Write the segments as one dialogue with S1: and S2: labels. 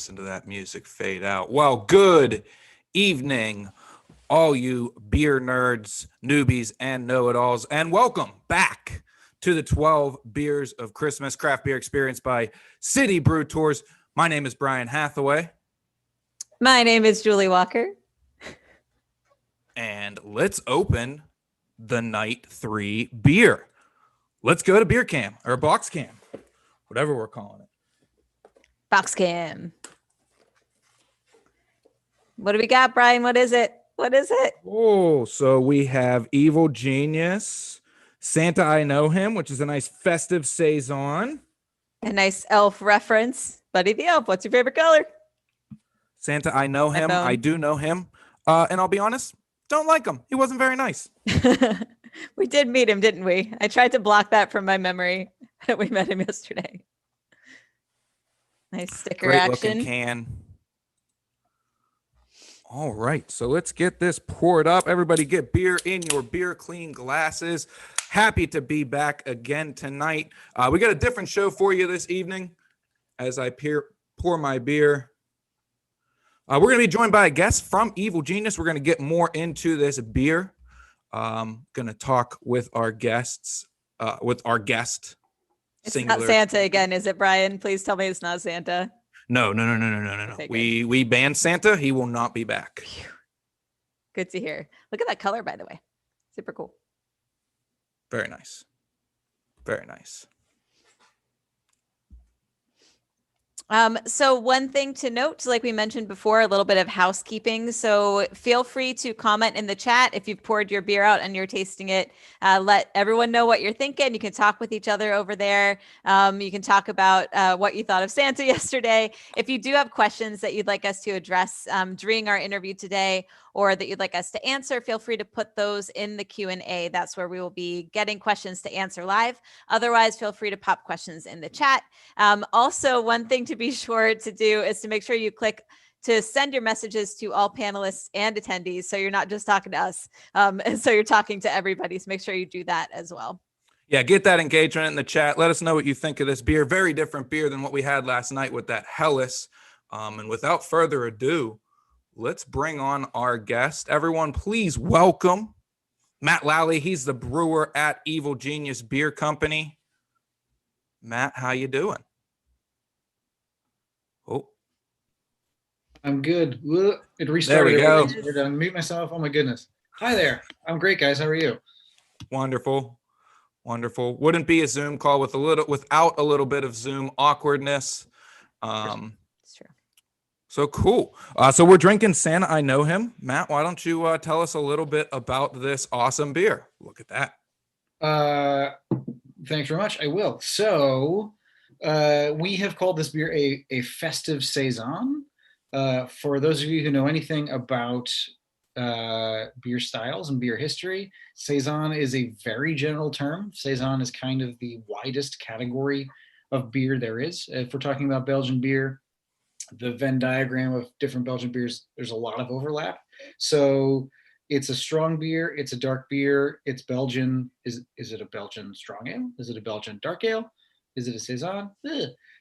S1: listen to that music fade out. Well, good evening, all you beer nerds, newbies, and know-it-alls, and welcome back to the 12 Beers of Christmas craft beer experience by City Brew Tours. My name is Brian Hathaway.
S2: My name is Julie Walker.
S1: And let's open the night 3 beer. Let's go to beer cam or box cam, whatever we're calling it.
S2: Box cam. What do we got, Brian? What is it? What is it?
S1: Oh, so we have Evil Genius, Santa I Know Him, which is a nice festive Saison.
S2: A nice elf reference. Buddy the Elf, what's your favorite color?
S1: Santa I Know Him. I do know him. And I'll be honest, don't like him. He wasn't very nice.
S2: We did meet him, didn't we? I tried to block that from my memory. We met him yesterday. Nice sticker
S1: Great
S2: action.
S1: looking can. All right, so let's get this poured up. Everybody get beer in your beer clean glasses. Happy to be back again tonight. We got a different show for you this evening as I pour my beer. We're going to be joined by a guest from Evil Genius. We're going to get more into this beer. Going to talk with our guests, with our guest.
S2: It's
S1: singular.
S2: not Santa again, is it, Brian? Please tell me it's not Santa.
S1: No.
S2: Okay,
S1: We banned Santa. He will not be back.
S2: Good to hear. Look at that color, by the way. Super cool.
S1: Very nice. Very nice.
S2: So one thing to note, like we mentioned before, a little bit of housekeeping. So feel free to comment in the chat if you've poured your beer out and you're tasting it. Let everyone know what you're thinking. You can talk with each other over there. You can talk about what you thought of Santa yesterday. If you do have questions that you'd like us to address during our interview today, or that you'd like us to answer, feel free to put those in the Q&A. That's where we will be getting questions to answer live. Otherwise, feel free to pop questions in the chat. Also, one thing to be sure to do is to make sure you click to send your messages to all panelists and attendees. So you're not just talking to us. And so you're talking to everybody. So make sure you do that as well.
S1: Yeah, get that engagement in the chat. Let us know what you think of this beer. Very different beer than what we had last night with that Hellas. And without further ado, let's bring on our guest. Everyone, please welcome Matt Lally. He's the brewer at Evil Genius Beer Company. Matt, how you doing? Oh,
S3: I'm good. It restarted.
S1: There we go.
S3: We're done. Mute myself. Oh my goodness. Hi there. I'm great, guys. How are you?
S1: wonderful. Wouldn't be a Zoom call without a little bit of Zoom awkwardness.
S2: It's true.
S1: So cool. So we're drinking Santa I Know Him. Matt, why don't you tell us a little bit about this awesome beer? Look at that.
S3: Thanks very much. I will. So we have called this beer a festive Saison. For those of you who know anything about beer styles and beer history, Saison is a very general term. Saison is kind of the widest category of beer there is. If we're talking about Belgian beer, the Venn diagram of different Belgian beers, there's a lot of overlap. So it's a strong beer, it's a dark beer, it's Belgian. Is it a Belgian strong ale? Is it a Belgian dark ale? Is it a Saison?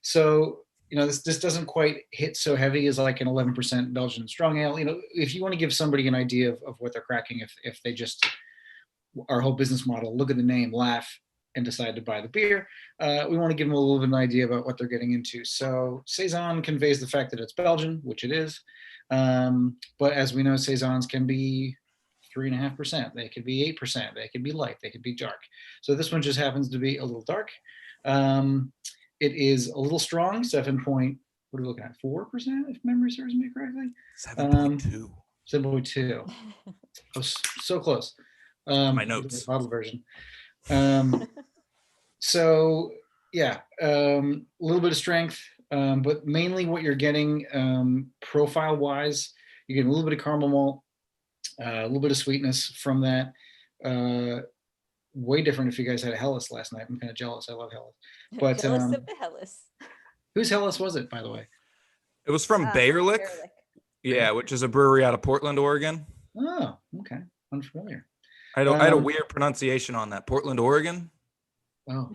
S3: So, this doesn't quite hit so heavy as like an 11% Belgian strong ale. If you want to give somebody an idea of what they're cracking, if they just, our whole business model, look at the name, laugh, and decide to buy the beer, we want to give them a little bit of an idea about what they're getting into. So Saison conveys the fact that it's Belgian, which it is. But as we know, Saisons can be 3.5%. They could be 8%. They could be light. They could be dark. So this one just happens to be a little dark. It is a little strong, 7 point, what are we looking at, 4%, if memory serves me correctly?
S1: 7.2.
S3: 7.2. I was so close.
S1: My notes.
S3: The bottle version. So yeah, a little bit of strength, but mainly what you're getting profile wise, you're getting a little bit of caramel malt, a little bit of sweetness from that. Way different if you guys had a Hellas last night. I'm kind of jealous. I love Hellas. But
S2: Jealous of the Hellas.
S3: Whose Hellas was it, by the way?
S1: It was from Bayerlick. Yeah, which is a brewery out of Portland, Oregon.
S3: Oh, okay. Unfamiliar.
S1: I had a weird pronunciation on that. Portland, Oregon.
S3: Oh,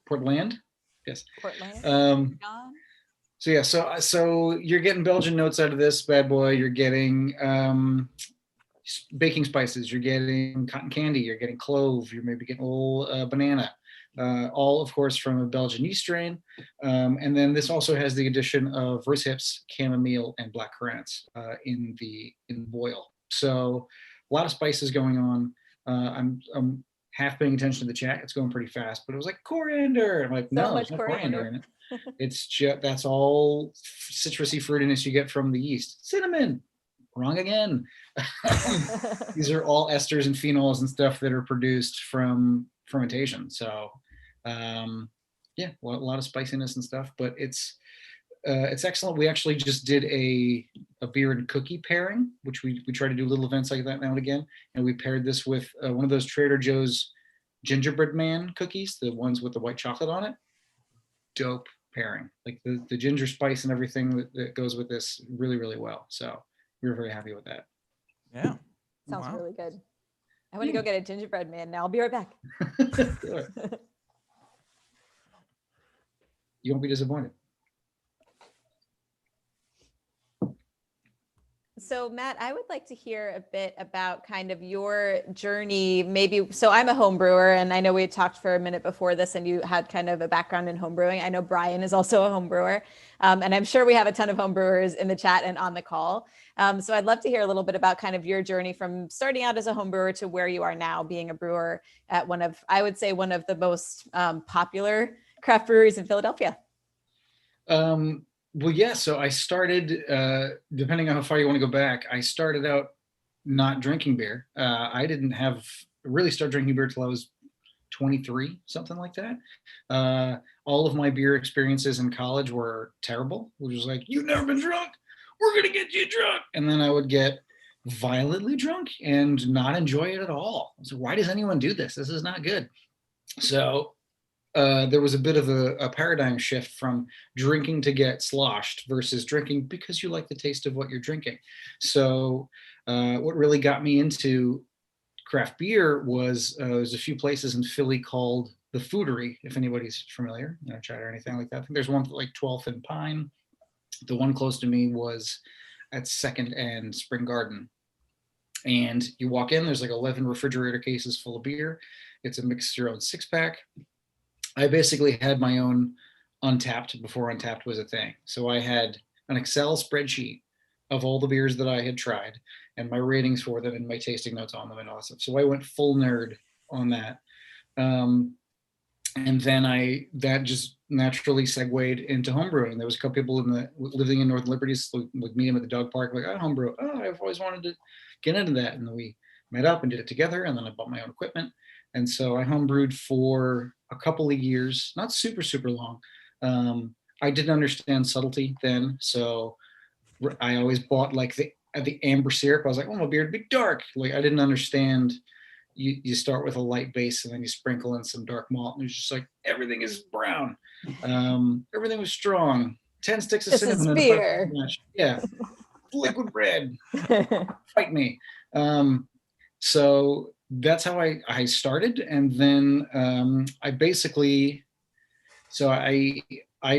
S3: Portland? Yes.
S2: Portland.
S3: So yeah, so you're getting Belgian notes out of this bad boy. You're getting baking spices. You're getting cotton candy. You're getting clove. You're maybe getting a little banana. All, of course, from a Belgian yeast strain. And then this also has the addition of rose hips, chamomile, and black currants in the boil. So a lot of spices going on. I'm half paying attention to the chat. It's going pretty fast, but it was like coriander. I'm like,
S2: So
S3: no,
S2: much
S3: there's no coriander
S2: coriander.
S3: in it. It's just that's all citrusy fruitiness you get from the yeast. Cinnamon, wrong again. These are all esters and phenols and stuff that are produced from fermentation. So yeah, a lot of spiciness and stuff, but it's excellent. We actually just did a beer and cookie pairing, which we try to do little events like that now and again. And we paired this with one of those Trader Joe's gingerbread man cookies, the ones with the white chocolate on it. Dope pairing. Like the ginger spice and everything that goes with this really, really well. So we were very happy with that.
S1: Yeah.
S2: Sounds
S1: Wow.
S2: really good. I want to go get a gingerbread man now. I'll be right back.
S3: You won't be disappointed.
S2: So Matt, I would like to hear a bit about kind of your journey, maybe. So I'm a home brewer, and I know we had talked for a minute before this and you had kind of a background in home brewing. I know Brian is also a home brewer, and I'm sure we have a ton of home brewers in the chat and on the call. So I'd love to hear a little bit about kind of your journey from starting out as a home brewer to where you are now being a brewer at one of, I would say, one of the most popular craft breweries in Philadelphia.
S3: Well, yeah, so I started, depending on how far you want to go back, I started out not drinking beer. I didn't really start drinking beer till I was 23, something like that. All of my beer experiences in college were terrible, which was like, you've never been drunk, we're going to get you drunk. And then I would get violently drunk and not enjoy it at all. So why does anyone do this? This is not good. So there was a bit of a paradigm shift from drinking to get sloshed versus drinking because you like the taste of what you're drinking. So what really got me into craft beer was there's a few places in Philly called the Foodery, if anybody's familiar, chat or anything like that. I think there's one like 12th and Pine. The one close to me was at 2nd and Spring Garden. And you walk in, there's like 11 refrigerator cases full of beer. It's a mix your own 6-pack. I basically had my own Untapped before Untapped was a thing. So I had an Excel spreadsheet of all the beers that I had tried and my ratings for them and my tasting notes on them and all that stuff. So I went full nerd on that. And then that just naturally segued into homebrewing. There was a couple people living in Northern Liberties, would meet him at the dog park, like, oh, homebrew. Oh, I've always wanted to get into that. And then we met up and did it together. And then I bought my own equipment. And so I homebrewed for a couple of years, not super, super long. I didn't understand subtlety then. So I always bought like the amber syrup. I was like, oh, my beer would be dark. Like I didn't understand. You start with a light base and then you sprinkle in some dark malt. And it's just like, everything is brown. Everything was strong. 10 sticks of cinnamon.
S2: This is beer.
S3: Yeah. Liquid bread. Fight me. So that's how I started. And then I basically, so I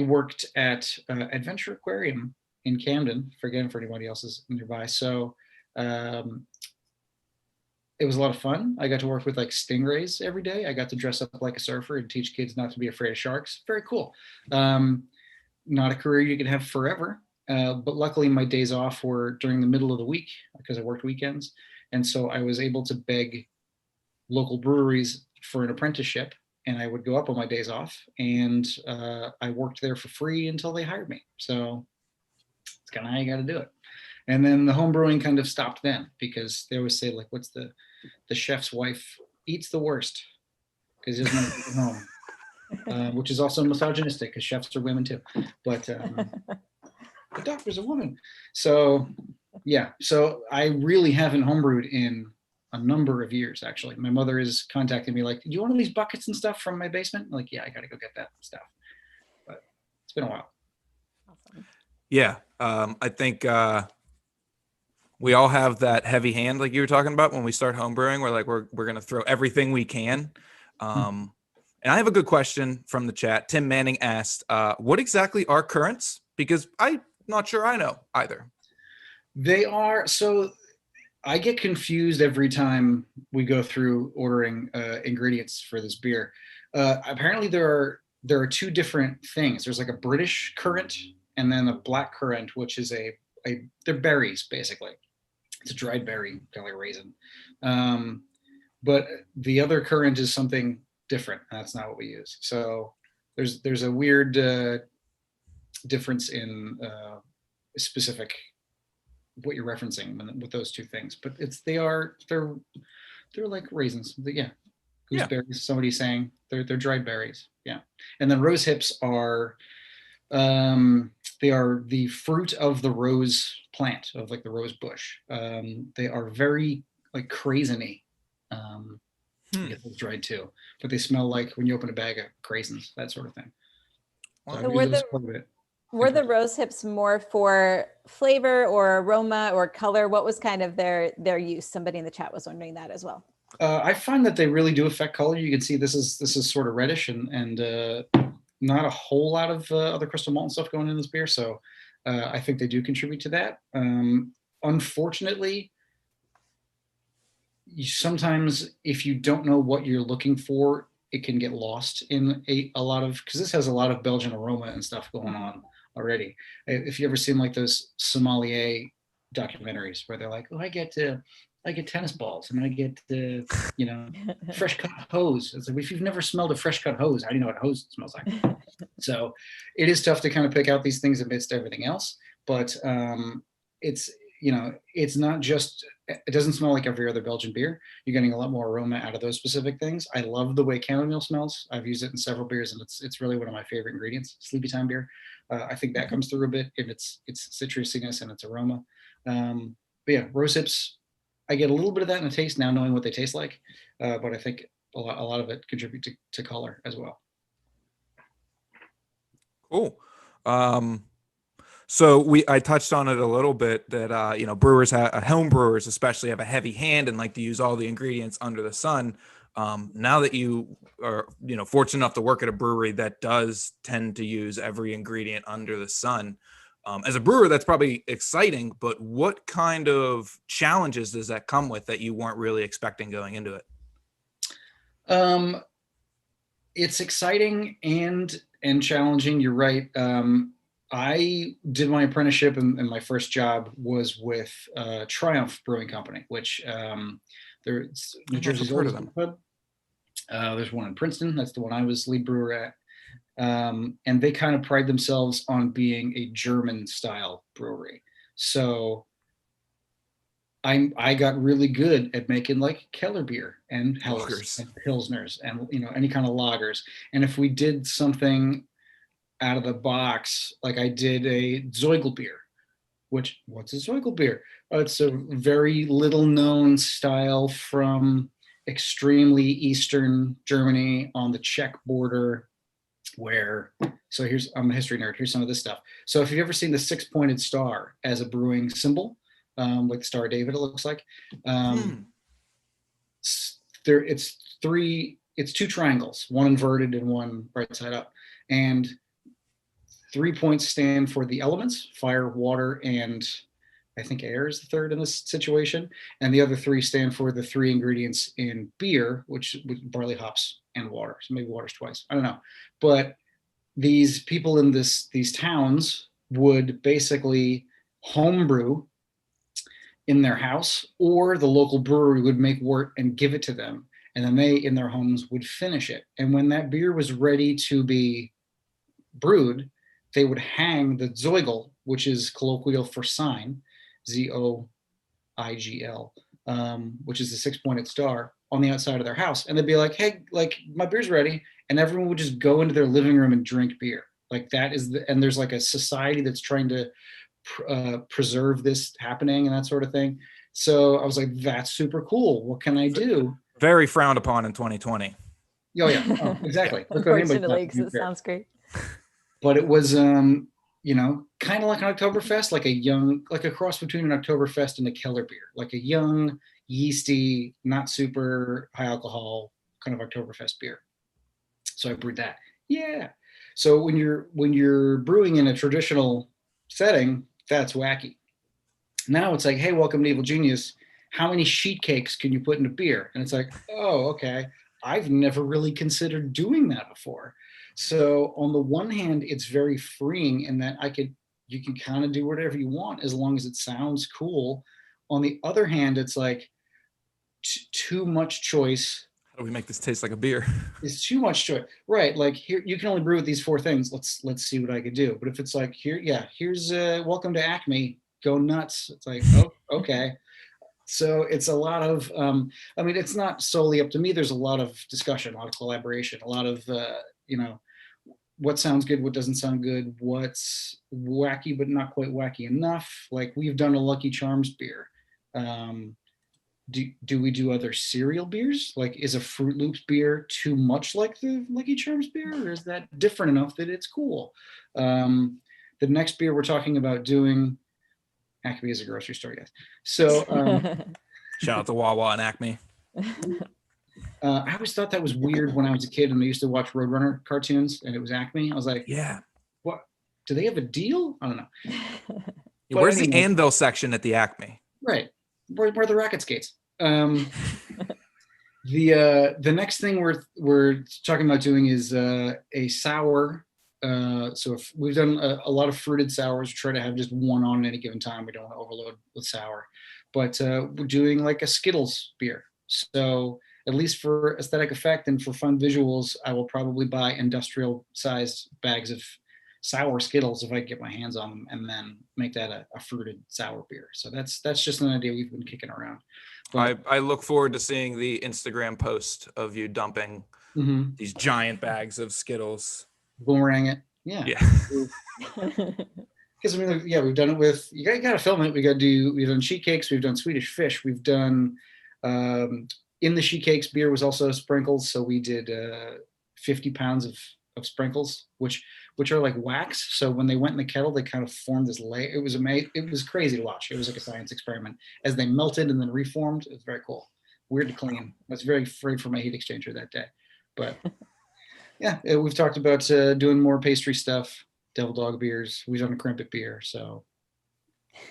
S3: worked at Adventure Aquarium in Camden, for anybody else is nearby. So it was a lot of fun. I got to work with like stingrays every day. I got to dress up like a surfer and teach kids not to be afraid of sharks. Very cool. Not a career you can have forever. But luckily my days off were during the middle of the week because I worked weekends. And so I was able to beg local breweries for an apprenticeship, and I would go up on my days off, and I worked there for free until they hired me. So it's kind of how you got to do it. And then the home brewing kind of stopped then because they always say, like, what's the chef's wife eats the worst because he doesn't want to cook at home, which is also misogynistic because chefs are women too. But the doctor's a woman. So yeah, so I really haven't homebrewed in a number of years, actually. My mother is contacting me like, do you want all these buckets and stuff from my basement? I'm like, yeah, I got to go get that stuff. But it's been a while.
S2: Awesome.
S1: Yeah. I think we all have that heavy hand like you were talking about when we start homebrewing. We're like, we're going to throw everything we can. And I have a good question from the chat. Tim Manning asked, what exactly are currants? Because I'm not sure I know either.
S3: They are, so I get confused every time we go through ordering ingredients for this beer. Apparently there are two different things. There's like a British currant and then a black currant, which is they're berries basically. It's a dried berry, kind of like a raisin. But the other currant is something different, and that's not what we use. So there's a weird difference in specific what you're referencing with those two things. But they're like raisins. Yeah, gooseberries. Somebody's saying they're dried berries. Yeah, and then rose hips are they are the fruit of the rose plant, of like the rose bush. They are very like craisiny. I guess it's dried too, but they smell like when you open a bag of craisins, that sort of thing. So
S2: So were the rose hips more for flavor or aroma or color? What was kind of their use? Somebody in the chat was wondering that as well.
S3: I find that they really do affect color. You can see this is sort of reddish and not a whole lot of other crystal malt and stuff going in this beer. So I think they do contribute to that. Unfortunately, sometimes if you don't know what you're looking for, it can get lost in a lot of, because this has a lot of Belgian aroma and stuff going on already. If you ever seen like those sommelier documentaries where they're like, oh, I get tennis balls and I get fresh cut hose. It's like, if you've never smelled a fresh cut hose, how do you know what a hose smells like? So it is tough to kind of pick out these things amidst everything else, but it's not just, it doesn't smell like every other Belgian beer. You're getting a lot more aroma out of those specific things. I love the way chamomile smells. I've used it in several beers and it's really one of my favorite ingredients. Sleepy time beer. I think that comes through a bit in its citrusiness and its aroma. But yeah, rose hips, I get a little bit of that in the taste now, knowing what they taste like. But I think a lot of it contributes to color as well.
S1: Cool. So I touched on it a little bit that brewers home brewers especially have a heavy hand and like to use all the ingredients under the sun. Now that you are fortunate enough to work at a brewery that does tend to use every ingredient under the sun, as a brewer that's probably exciting, but what kind of challenges does that come with that you weren't really expecting going into it?
S3: It's exciting and challenging. You're right. I did my apprenticeship and my first job was with Triumph Brewing Company, which there's New Jersey's oldest pub. There's one in Princeton. That's the one I was lead brewer at. And they kind of pride themselves on being a German style brewery. So I got really good at making like Keller beer and Helles and Pilsners and any kind of lagers. And if we did something out of the box, like I did a Zoickle Beer, what's a Zoickle Beer? It's a very little known style from extremely Eastern Germany on the Czech border I'm a history nerd. Here's some of this stuff. So if you've ever seen the 6-pointed star as a brewing symbol, like the Star of David, it looks like, it's two triangles, one inverted and one right side up. And 3 points stand for the elements, fire, water, and I think air is the third in this situation. And the other 3 stand for the 3 ingredients in beer, which with barley, hops, and water. So maybe water's twice. I don't know. But these people in these towns would basically homebrew in their house, or the local brewery would make wort and give it to them. And then they, in their homes, would finish it. And when that beer was ready to be brewed, they would hang the Zoickle, which is colloquial for sign, Zoigl, which is the 6-pointed star, on the outside of their house. And they'd be like, hey, like my beer's ready. And everyone would just go into their living room and drink beer. Like that is and there's like a society that's trying to preserve this happening and that sort of thing. So I was like, that's super cool. What can I do?
S1: Very frowned upon in 2020.
S3: Oh yeah, exactly.
S2: Unfortunately, because it sounds great.
S3: But it was, kind of like an Oktoberfest, like a cross between an Oktoberfest and a Keller beer, like a young, yeasty, not super high alcohol kind of Oktoberfest beer. So I brewed that. Yeah. So when you're brewing in a traditional setting, that's wacky. Now it's like, hey, welcome to Evil Genius. How many sheet cakes can you put in a beer? And it's like, oh, okay. I've never really considered doing that before. So on the one hand, it's very freeing in that you can kind of do whatever you want as long as it sounds cool. On the other hand, it's like too much choice.
S1: How do we make this taste like a beer?
S3: Is too much choice, right? Like here, you can only brew with these 4 things. Let's see what I could do. But if it's like here's welcome to Acme, go nuts. It's like, oh, okay. So it's a lot of, I mean, it's not solely up to me. There's a lot of discussion, a lot of collaboration, a lot of, what sounds good, what doesn't sound good, what's wacky but not quite wacky enough. Like we've done a Lucky Charms beer. Do we do other cereal beers? Like, is a Fruit Loops beer too much like the Lucky Charms beer, or is that different enough that it's cool? The next beer we're talking about doing, Acme is a grocery store, yes. So
S1: Shout out to Wawa and Acme.
S3: I always thought that was weird when I was a kid and I used to watch Roadrunner cartoons and it was Acme. I was like,
S1: Yeah.
S3: what? Do they have a deal? I don't know. But
S1: Where's the
S3: anyway.
S1: anvil section at the Acme?
S3: Right. Where are the racket skates? The next thing we're talking about doing is a sour. So if we've done a lot of fruited sours, we try to have just one on at any given time. We don't want to overload with sour, but we're doing like a Skittles beer. So at least for aesthetic effect and for fun visuals, I will probably buy industrial sized bags of sour Skittles if I get my hands on them, and then make that a fruited sour beer. So that's just an idea we've been kicking around. But,
S1: I look forward to seeing the Instagram post of you dumping these giant bags of Skittles.
S3: Boomerang it. Yeah. Because I mean, yeah, we've done it with, you got to film it. We've done sheet cakes. We've done Swedish fish. We've done, in the sheet cakes, beer was also sprinkles. So we did 50 pounds of sprinkles, which are like wax. So when they went in the kettle, they kind of formed this layer. It was amazing. It was crazy to watch. It was like a science experiment as they melted and then reformed. It was very cool. Weird to clean. I was very afraid for my heat exchanger that day. But yeah, we've talked about doing more pastry stuff, Devil Dog beers. We've done a Crimpet beer. So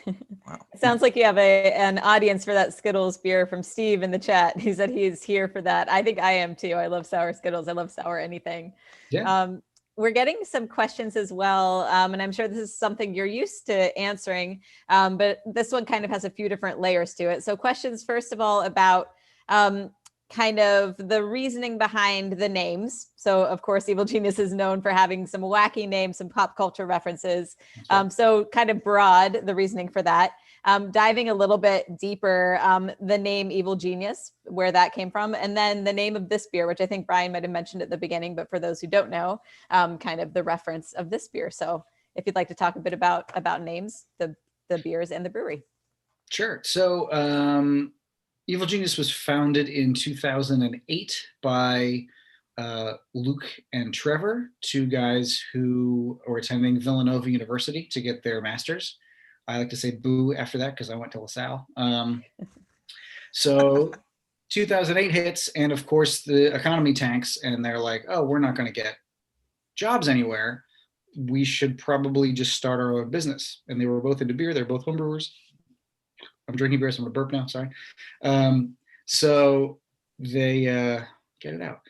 S1: Wow.
S2: It sounds like you have an audience for that Skittles beer from Steve in the chat. He said he's here for that. I think I am too. I love sour Skittles. I love sour anything.
S3: yeah.
S2: We're getting some questions as well, and I'm sure this is something you're used to answering, but this one kind of has a few different layers to it. So questions, first of all, about kind of the reasoning behind the names. So of course, Evil Genius is known for having some wacky names, some pop culture references.
S3: Right.
S2: So kind of broad, the reasoning for that. Diving a little bit deeper, the name Evil Genius, where that came from, and then the name of this beer, which I think Brian might have mentioned at the beginning, but for those who don't know, kind of the reference of this beer. So if you'd like to talk a bit about names, the beers and the brewery.
S3: Sure. So Evil Genius was founded in 2008 by Luke and Trevor, 2 guys who were attending Villanova University to get their master's. I like to say boo after that because I went to LaSalle. So 2008 hits, and of course the economy tanks, and they're like, oh, we're not going to get jobs anywhere. We should probably just start our own business. And they were both into beer. They're both homebrewers. I'm drinking beer, so I'm gonna burp now. Sorry. So they get it out.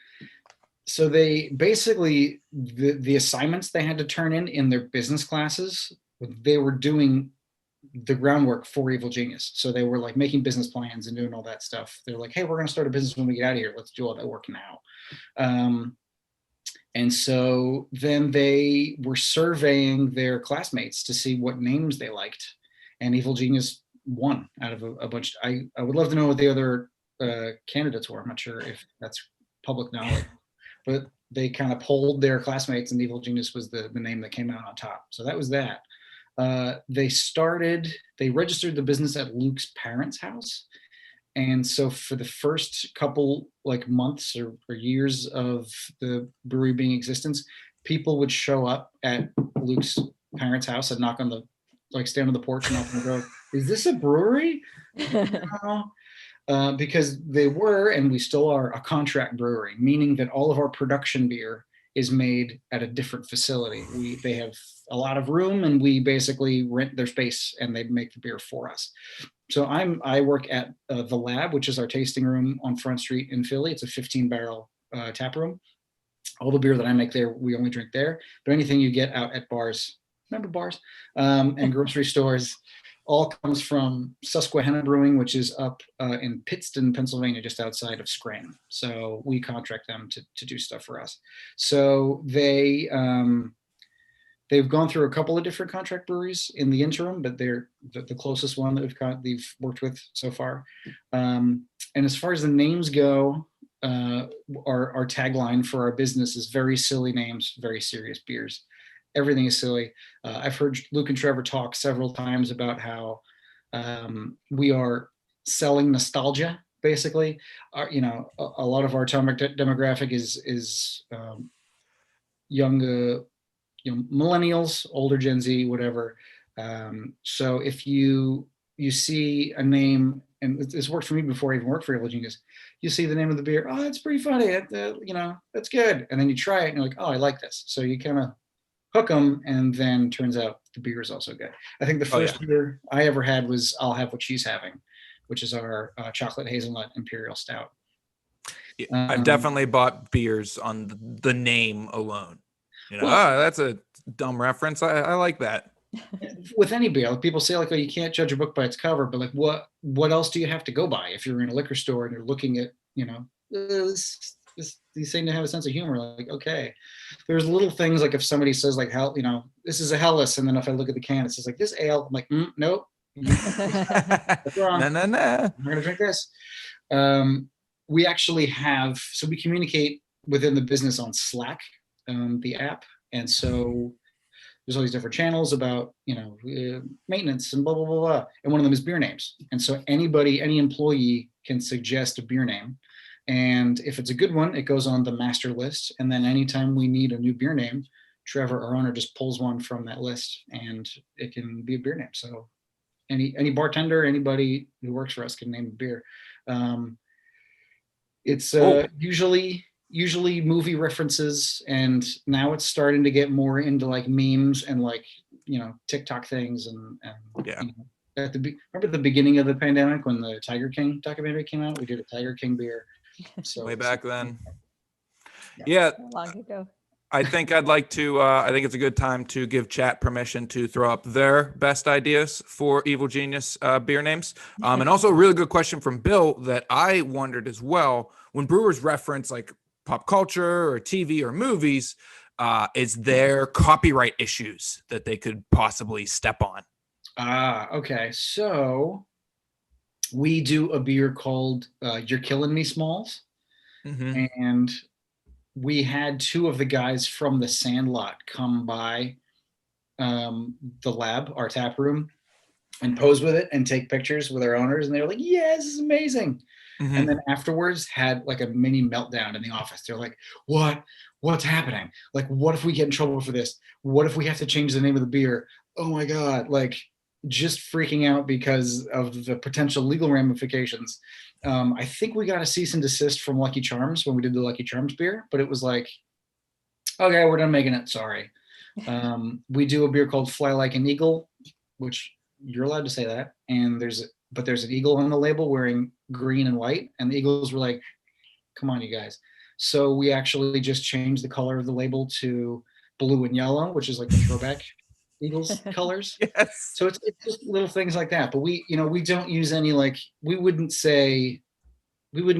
S3: So they basically the assignments they had to turn in their business classes, they were doing the groundwork for Evil Genius. So they were like making business plans and doing all that stuff. They're like, hey, we're gonna start a business when we get out of here. Let's do all that work now. And so then they were surveying their classmates to see what names they liked, and Evil Genius won out of a bunch. I would love to know what the other candidates were. I'm not sure if that's public knowledge, but they kind of polled their classmates, and Evil Genius was the name that came out on top. So that was that. They registered the business at Luke's parents' house. And so for the first couple like months or years of the brewery being in existence, people would show up at Luke's parents' house and knock on the, like stand on the porch and knock on the door. Is this a brewery? Because they were, and we still are, a contract brewery, meaning that all of our production beer is made at a different facility. They have a lot of room, and we basically rent their space, and they make the beer for us. So I work at the Lab, which is our tasting room on Front Street in Philly. It's a 15-barrel tap room. All the beer that I make there, we only drink there. But anything you get out at bars, remember bars, and grocery stores, all comes from Susquehanna Brewing, which is up in Pittston, Pennsylvania, just outside of Scranton. So we contract them to do stuff for us. So they've gone through a couple of different contract breweries in the interim, but they're the closest one that they've worked with so far. And as far as the names go, our tagline for our business is very silly names, very serious beers. Everything is silly. I've heard Luke and Trevor talk several times about how we are selling nostalgia. Basically, a lot of our target demographic is young, millennials, older Gen Z, whatever. So if you see a name, and this worked for me before I even worked for Evil Genius, you see the name of the beer, oh, it's pretty funny, that's good, and then you try it and you're like, oh, I like this. So you kind of hook them, and then turns out the beer is also good. I think the first beer I ever had was I'll Have What She's Having, which is our chocolate hazelnut imperial stout.
S1: I've definitely bought beers on the name alone. That's a dumb reference. I like that.
S3: With any beer, people say like, oh, you can't judge a book by its cover, but like, what else do you have to go by if you're in a liquor store and you're looking at, these seem to have a sense of humor. Like, okay, there's little things like if somebody says like, hell, this is a Helles, and then if I look at the can, it says like this ale, I'm like, nope, that's wrong.
S1: No.
S3: I'm not gonna drink this. We actually have, so we communicate within the business on Slack, the app, and so there's all these different channels about maintenance and blah blah blah blah, and one of them is beer names. And so any employee can suggest a beer name, and if it's a good one, it goes on the master list. And then anytime we need a new beer name, Trevor, our owner, just pulls one from that list, and it can be a beer name. So any bartender, anybody who works for us can name a beer. It's usually movie references, and now it's starting to get more into like memes and like TikTok things and remember the beginning of the pandemic when the Tiger King documentary came out? We did a Tiger King beer. So
S1: way back then.
S2: Yeah. Long ago.
S1: I think I'd like to, I think it's a good time to give chat permission to throw up their best ideas for Evil Genius beer names. And also a really good question from Bill that I wondered as well. When brewers reference like pop culture or TV or movies, is there copyright issues that they could possibly step on?
S3: Okay. So we do a beer called You're Killing Me Smalls. Mm-hmm. And we had two of the guys from the Sandlot come by the Lab, our tap room, and pose with it and take pictures with our owners. And they were like, yeah, this is amazing. Mm-hmm. And then afterwards had like a mini meltdown in the office. They're like, what's happening? Like, what if we get in trouble for this? What if we have to change the name of the beer? Oh my God. Like, just freaking out because of the potential legal ramifications. I think we got a cease and desist from Lucky Charms when we did the Lucky Charms beer, but it was like, okay, we're done making it. Sorry. We do a beer called Fly Like an Eagle, which you're allowed to say that. And there's an eagle on the label wearing green and white. And the Eagles were like, come on, you guys. So we actually just changed the color of the label to blue and yellow, which is like the throwback Eagles colors.
S1: Yes.
S3: So it's just little things like that. But we don't use any, like, we wouldn't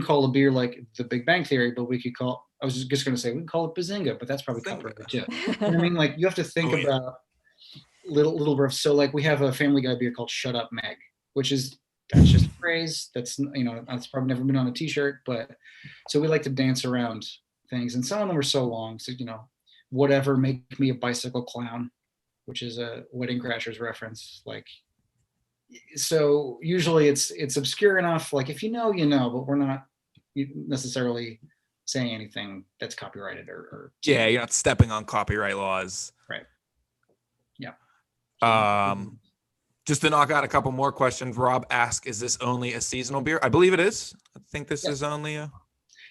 S3: call a beer like the Big Bang Theory, but we could call, I was just going to say, we can call it Bazinga, but that's probably copyrighted too. You know what I mean? Like, you have to think about little riffs. So like we have a Family Guy beer called Shut Up Meg, that's just a phrase that's, that's probably never been on a t-shirt, but so we like to dance around things. And some of them are so long. So, whatever, make me a bicycle clown, which is a Wedding Crashers reference. Like, so usually it's obscure enough. Like, if but we're not necessarily saying anything that's copyrighted or
S1: yeah, you're not stepping on copyright laws.
S3: Right. Yeah.
S1: Just to knock out a couple more questions, Rob asked, is this only a seasonal beer? I believe it is. I think this is only a...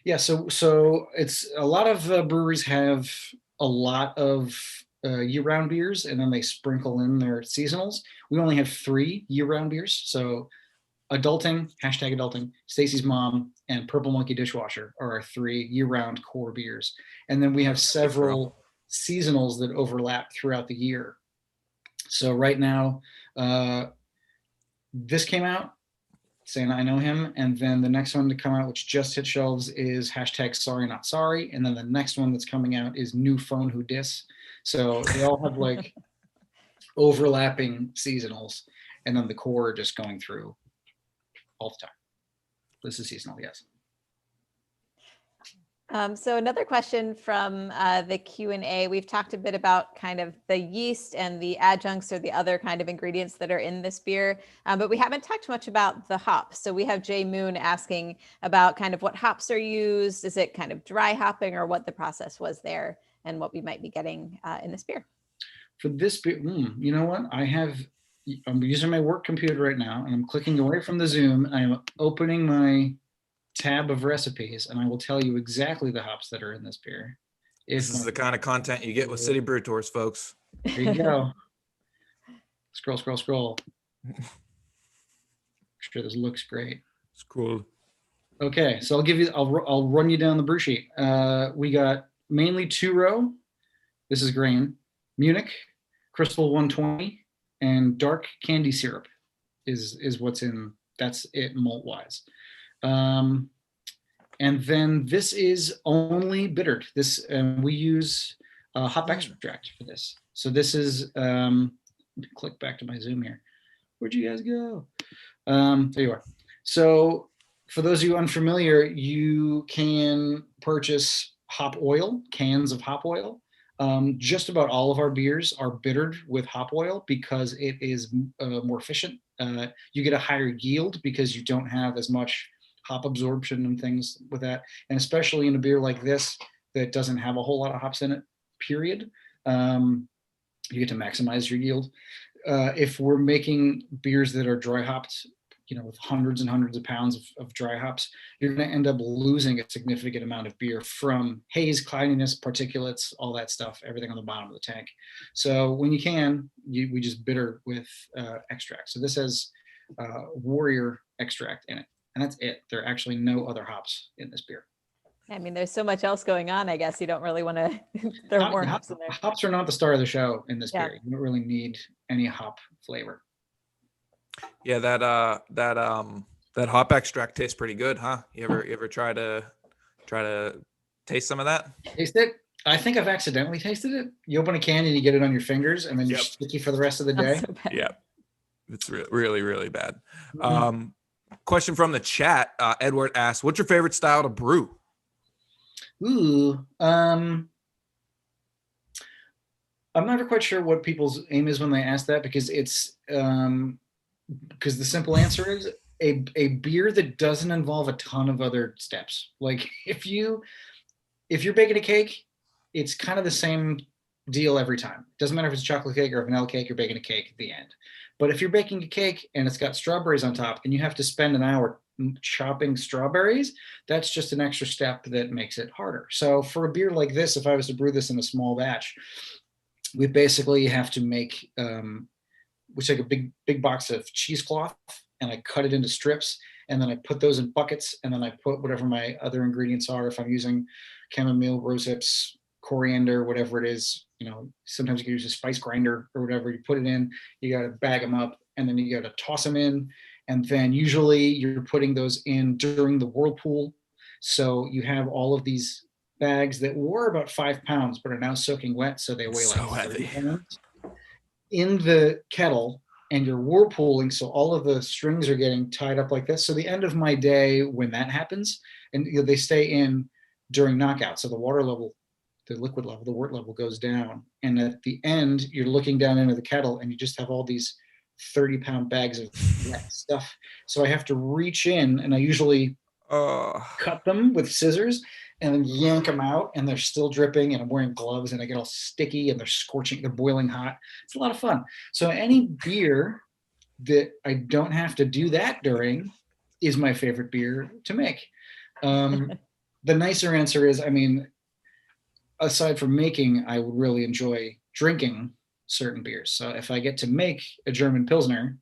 S3: Yeah, so it's a lot of breweries have a lot of year-round beers, and then they sprinkle in their seasonals. We only have 3 year-round beers. So Adulting, #Adulting, Stacy's Mom, and Purple Monkey Dishwasher are our 3 year-round core beers. And then we have several seasonals that overlap throughout the year. So right now, this came out, saying I know him, and then the next one to come out, which just hit shelves, is #Sorry Not Sorry, and then the next one that's coming out is New Phone Who Dis. So they all have like overlapping seasonals, and then the core just going through all the time. This is seasonal, yes.
S2: So another question from the Q&A. We've talked a bit about kind of the yeast and the adjuncts or the other kind of ingredients that are in this beer, but we haven't talked much about the hops. So we have Jay Moon asking about kind of what hops are used. Is it kind of dry hopping, or what the process was there and what we might be getting in this beer?
S3: For this beer, you know what? I'm using my work computer right now, and I'm clicking away from the Zoom, and I'm opening my tab of recipes, and I will tell you exactly the hops that are in this beer.
S1: This is the kind of content you get with City Brew Tours, folks.
S3: There you go. Scroll, scroll, scroll. I'm sure this looks great.
S1: It's cool.
S3: Okay, so I'll run you down the brew sheet. We got mainly 2-row. This is grain. Munich, Crystal 120, and dark candy syrup is what's in. That's it malt wise. And then this is only bittered. This we use hop extract for this. So this is click back to my Zoom here. Where'd you guys go? There you are. So for those of you unfamiliar, you can purchase hop oil, cans of hop oil. Just about all of our beers are bittered with hop oil because it is more efficient. You get a higher yield because you don't have as much hop absorption and things with that. And especially in a beer like this that doesn't have a whole lot of hops in it, period, you get to maximize your yield. If we're making beers that are dry hopped, with hundreds and hundreds of pounds of dry hops, you're going to end up losing a significant amount of beer from haze, cloudiness, particulates, all that stuff, everything on the bottom of the tank. So when you can, we just bitter with extract. So this has Warrior extract in it, and that's it. There are actually no other hops in this beer.
S2: I mean, there's so much else going on. I guess you don't really want to throw more hops in there.
S3: Hops are not the star of the show in this beer. You don't really need any hop flavor.
S1: Yeah, that hop extract tastes pretty good, huh? You ever try to taste some of that?
S3: Taste it? I think I've accidentally tasted it. You open a can and you get it on your fingers, and then you're sticky for the rest of the day.
S2: So
S1: Yeah, it's really, really bad. Question from the chat. Edward asks, "What's your favorite style to brew?"
S3: Ooh, I'm never quite sure what people's aim is when they ask that, because it's because the simple answer is a beer that doesn't involve a ton of other steps. Like if you're baking a cake, it's kind of the same deal every time. Doesn't matter if it's a chocolate cake or a vanilla cake, you're baking a cake at the end. But if you're baking a cake and it's got strawberries on top and you have to spend an hour chopping strawberries, that's just an extra step that makes it harder. So for a beer like this, if I was to brew this in a small batch, we basically have to make we take a big box of cheesecloth and I cut it into strips, and then I put those in buckets, and then I put whatever my other ingredients are. If I'm using chamomile, rose hips, coriander, whatever it is, sometimes you can use a spice grinder or whatever. You put it in, you got to bag them up, and then you got to toss them in. And then usually you're putting those in during the whirlpool. So you have all of these bags that were about 5 pounds, but are now soaking wet. So they weigh like 30 pounds in the kettle, and you're whirlpooling. So all of the strings are getting tied up like this. So the end of my day when that happens, and they stay in during knockout. So the water level, the liquid level, the wort level goes down. And at the end, you're looking down into the kettle and you just have all these 30-pound bags of wet stuff. So I have to reach in, and I usually cut them with scissors and then yank them out, and they're still dripping, and I'm wearing gloves, and I get all sticky, and they're scorching, they're boiling hot. It's a lot of fun. So any beer that I don't have to do that during is my favorite beer to make. the nicer answer is, I mean, aside from making, I would really enjoy drinking certain beers. So if I get to make a German Pilsner,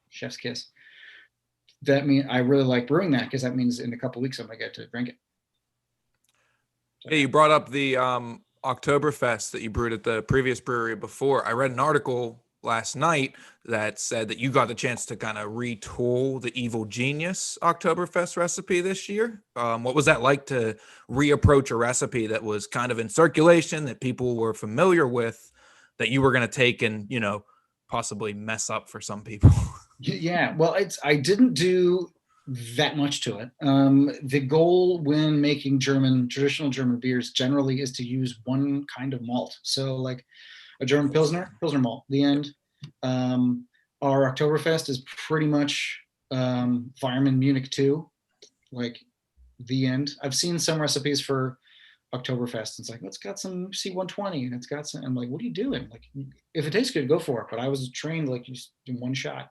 S3: chef's kiss, that means I really like brewing that, because that means in a couple weeks I'm gonna get to drink it.
S1: Hey, you brought up the Oktoberfest that you brewed at the previous brewery before. I read an article last night that said that you got the chance to kind of retool the Evil Genius Oktoberfest recipe this year. What was that like to reapproach a recipe that was kind of in circulation, that people were familiar with, that you were going to take and, you know, possibly mess up for some people?
S3: Yeah, well, I didn't do that much to it. The goal when making traditional German beers generally is to use one kind of malt. So like a German Pilsner malt, the end. Our Oktoberfest is pretty much Weirmann Munich 2, like the end. I've seen some recipes for Oktoberfest. It's like, it's got some C120 and it's got some, I'm like, what are you doing? Like, if it tastes good, go for it. But I was trained like just in one shot.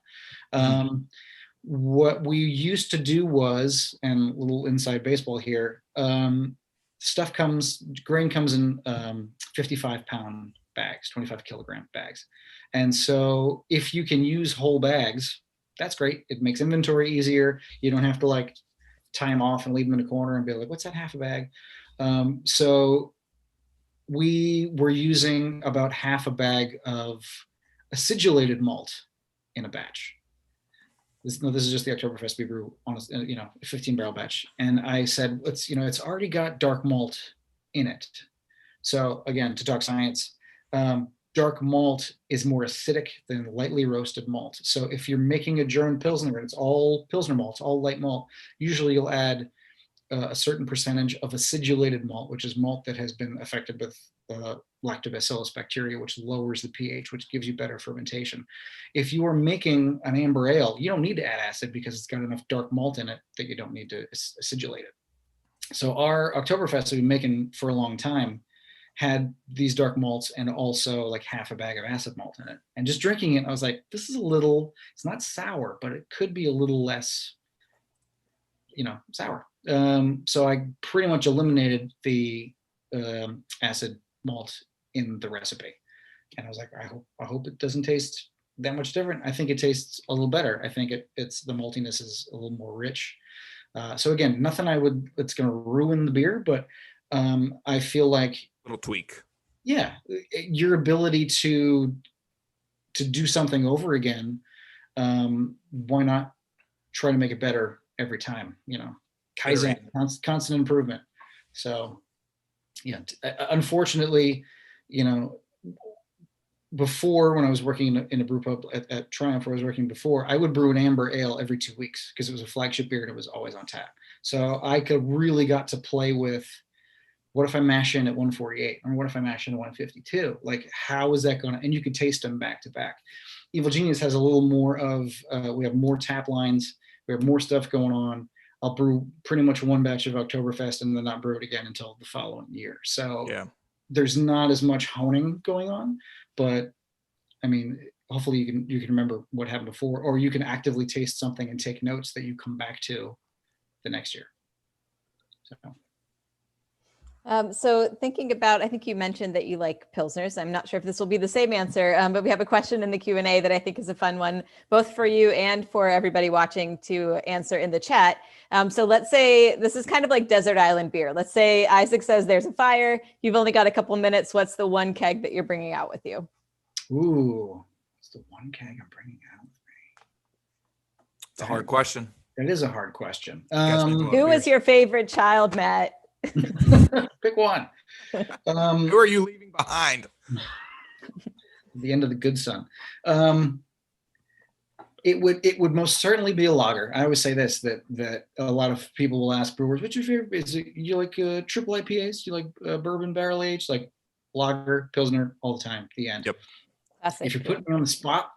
S3: What we used to do was, and a little inside baseball here, grain comes in 55-pound bags, 25-kilogram bags. And so if you can use whole bags, that's great. It makes inventory easier. You don't have to like tie them off and leave them in a corner and be like, what's that half a bag? So we were using about half a bag of acidulated malt in a batch. This is just the Oktoberfest we brew on a 15 barrel batch. And I said, it's already got dark malt in it. So again, to talk science, dark malt is more acidic than lightly roasted malt. So if you're making a German Pilsner and it's all Pilsner malt, it's all light malt, usually you'll add a certain percentage of acidulated malt, which is malt that has been affected with lactobacillus bacteria, which lowers the pH, which gives you better fermentation. If you are making an amber ale, you don't need to add acid because it's got enough dark malt in it that you don't need to acidulate it. So our Oktoberfest we've been making for a long time had these dark malts and also like half a bag of acid malt in it. And just drinking it, I was like, this is it's not sour, but it could be a little less, sour. So I pretty much eliminated the acid malt in the recipe. And I was like, I hope it doesn't taste that much different. I think it tastes a little better. I think it's the maltiness is a little more rich. So again, nothing that's going to ruin the beer, but I feel like
S1: Little tweak.
S3: Yeah, your ability to do something over again, why not try to make it better every time? Kaizen, constant improvement. So yeah, unfortunately, before, when I was working in a brew pub at Triumph, where I was working before, I would brew an amber ale every 2 weeks because it was a flagship beer and it was always on tap. So I really got to play with, what if I mash in at 148? Or what if I mash in at 152? Like, how is that going to, and you could taste them back to back. Evil Genius has a little more of, we have more tap lines. We have more stuff going on. I'll brew pretty much one batch of Oktoberfest and then not brew it again until the following year. So yeah, there's not as much honing going on, but I mean, hopefully you can remember what happened before, or you can actively taste something and take notes that you come back to the next year.
S2: So thinking about, I think you mentioned that you like Pilsners. I'm not sure if this will be the same answer, but we have a question in the Q&A that I think is a fun one, both for you and for everybody watching to answer in the chat. So let's say this is kind of like desert island beer. Let's say Isaac says there's a fire. You've only got a couple minutes. What's the one keg that you're bringing out with you?
S3: Ooh, what's the one keg I'm bringing out with me?
S1: It's a hard question.
S3: It is a hard question.
S2: Who is your favorite child, Matt?
S3: Pick one.
S1: Who are you leaving behind?
S3: The end of the good son. It would most certainly be a lager. I always say this, that a lot of people will ask brewers, what's your favorite? Is it, you like triple IPAs? Do you like bourbon barrel aged? Like lager, Pilsner, all the time. The end.
S1: Yep.
S2: Classic.
S3: If you're putting me on the spot,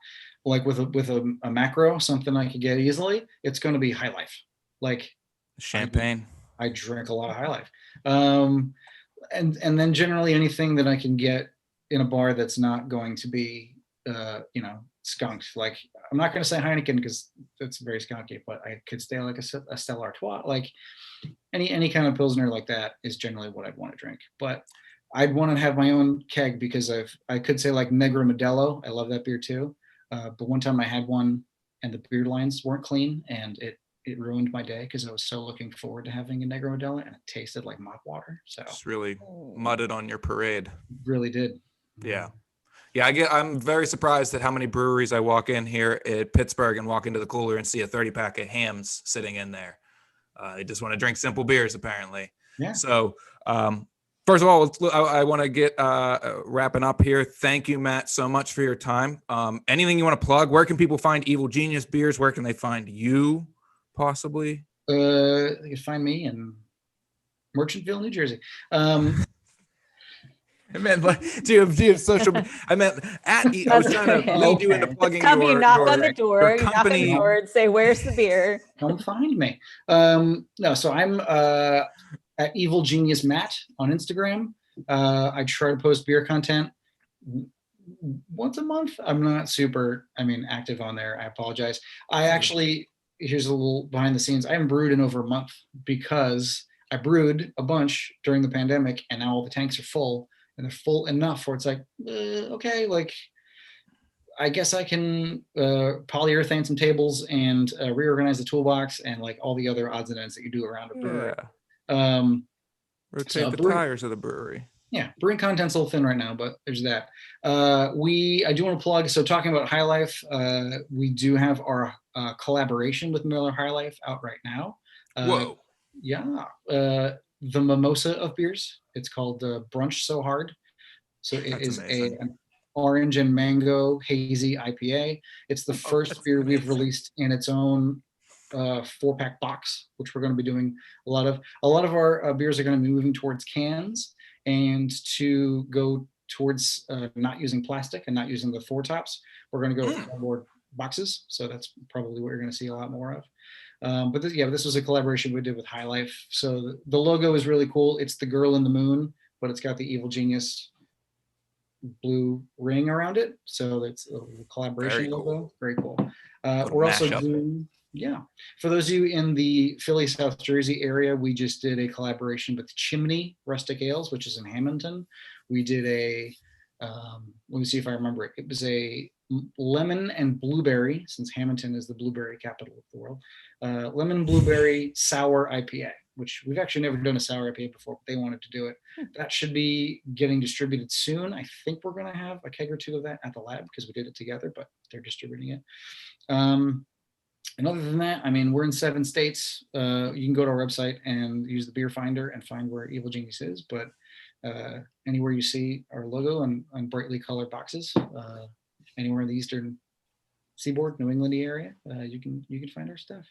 S3: like with a macro, something I could get easily, it's going to be High Life. Like
S1: champagne.
S3: I drink a lot of High Life. And then generally anything that I can get in a bar that's not going to be, skunked. Like, I'm not going to say Heineken because it's very skunky, but I could stay like a Stella Artois. Like any kind of Pilsner like that is generally what I'd want to drink. But I'd want to have my own keg because I could say like Negro Modelo. I love that beer too. But one time I had one and the beer lines weren't clean, and it ruined my day because I was so looking forward to having a Negro Modelo, and it tasted like mop water. So
S1: Just really mudded on your parade.
S3: really did.
S1: Yeah. I'm very surprised at how many breweries I walk in here at Pittsburgh and walk into the cooler and see a 30 pack of hams sitting in there. They just want to drink simple beers, apparently.
S3: Yeah.
S1: So, first of all, I want to get wrapping up here. Thank you, Matt, so much for your time. Anything you want to plug? Where can people find Evil Genius Beers? Where can they find you, possibly?
S3: You can find me in Merchantville, New Jersey.
S1: I meant, like, do you have social? I meant I was trying to lead you into plugging
S2: Come, you knock on the door, you knock on
S1: company.
S2: the door and say, "Where's the beer?"
S3: Come find me. No, so I'm at Evil Genius Matt on Instagram. I try to post beer content once a month. I'm not super, active on there. I apologize. Here's a little behind the scenes. I haven't brewed in over a month because I brewed a bunch during the pandemic, and now all the tanks are full, and they're full enough where it's like, okay, like I guess I can polyurethane some tables and reorganize the toolbox and like all the other odds and ends that you do around a brewery.
S1: Rotate the tires of the brewery.
S3: Yeah, brewing content's a little thin right now, but there's that. I do want to plug, so talking about High Life, we do have our collaboration with Miller High Life out right now.
S1: Whoa.
S3: Yeah, the mimosa of beers. It's called Brunch So Hard. So it is an orange and mango hazy IPA. It's the first beer we've released in its own 4-pack box, which we're going to be doing a lot of our beers are going to be moving towards cans and to go towards not using plastic and not using the 4 tops. We're going to go with cardboard boxes. So that's probably what you're going to see a lot more of. But this was a collaboration we did with High Life. So the logo is really cool. It's the girl in the moon, but it's got the Evil Genius blue ring around it. So it's a collaboration logo. Very cool. We're also doing, for those of you in the Philly, South Jersey area, we just did a collaboration with Chimney Rustic Ales, which is in Hamilton. We did let me see if I remember it. It was a lemon and blueberry, since Hamilton is the blueberry capital of the world, lemon blueberry sour IPA, which we've actually never done a sour IPA before, but they wanted to do it. That should be getting distributed soon. I think we're going to have a keg or 2 of that at the lab because we did it together, but they're distributing it. And other than that, we're in 7 states. You can go to our website and use the beer finder and find where Evil Genius is, but anywhere you see our logo on brightly colored boxes, anywhere in the Eastern Seaboard, New England area, you can find our stuff.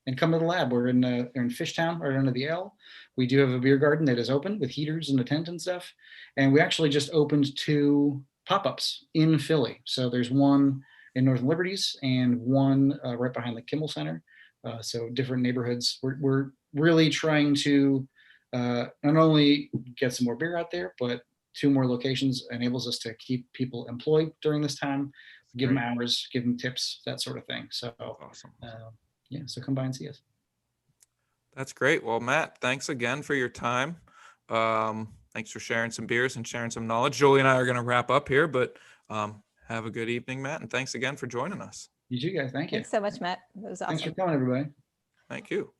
S3: And come to the lab. We're in Fishtown, right under the L. We do have a beer garden that is open with heaters and a tent and stuff. And we actually just opened 2 pop-ups in Philly. So there's one in Northern Liberties and one right behind the Kimmel Center. So different neighborhoods. We're really trying to not only get some more beer out there, but 2 more locations enables us to keep people employed during this time, give them hours, give them tips, that sort of thing. So
S1: awesome.
S3: So come by and see us.
S1: That's great. Well, Matt, thanks again for your time. Thanks for sharing some beers and sharing some knowledge. Julie and I are going to wrap up here, but have a good evening, Matt, and thanks again for joining us.
S3: You too, guys. Thank you.
S2: Thanks so much, Matt. That was awesome.
S3: Thanks for coming, everybody.
S1: Thank you.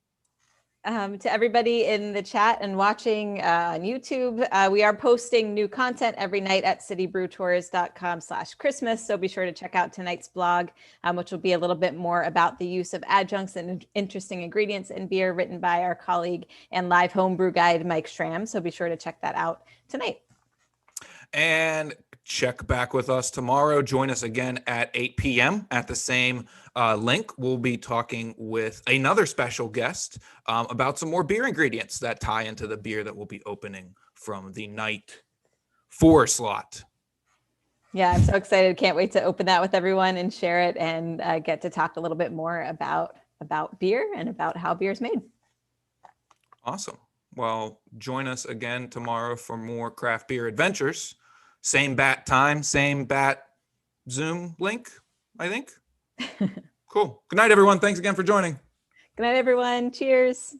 S2: To everybody in the chat and watching on YouTube, we are posting new content every night at citybrewtours.com/Christmas. So be sure to check out tonight's blog, which will be a little bit more about the use of adjuncts and interesting ingredients in beer, written by our colleague and live homebrew guide, Mike Schramm. So be sure to check that out tonight.
S1: And check back with us tomorrow. Join us again at 8 p.m. at the same link. We'll be talking with another special guest about some more beer ingredients that tie into the beer that we'll be opening from the night 4 slot.
S2: Yeah, I'm so excited. Can't wait to open that with everyone and share it and get to talk a little bit more about beer and about how beer is made.
S1: Awesome. Well, join us again tomorrow for more craft beer adventures. Same bat time, same bat Zoom link. I think. Cool. Good night, everyone. Thanks again for joining.
S2: Good night, everyone. Cheers.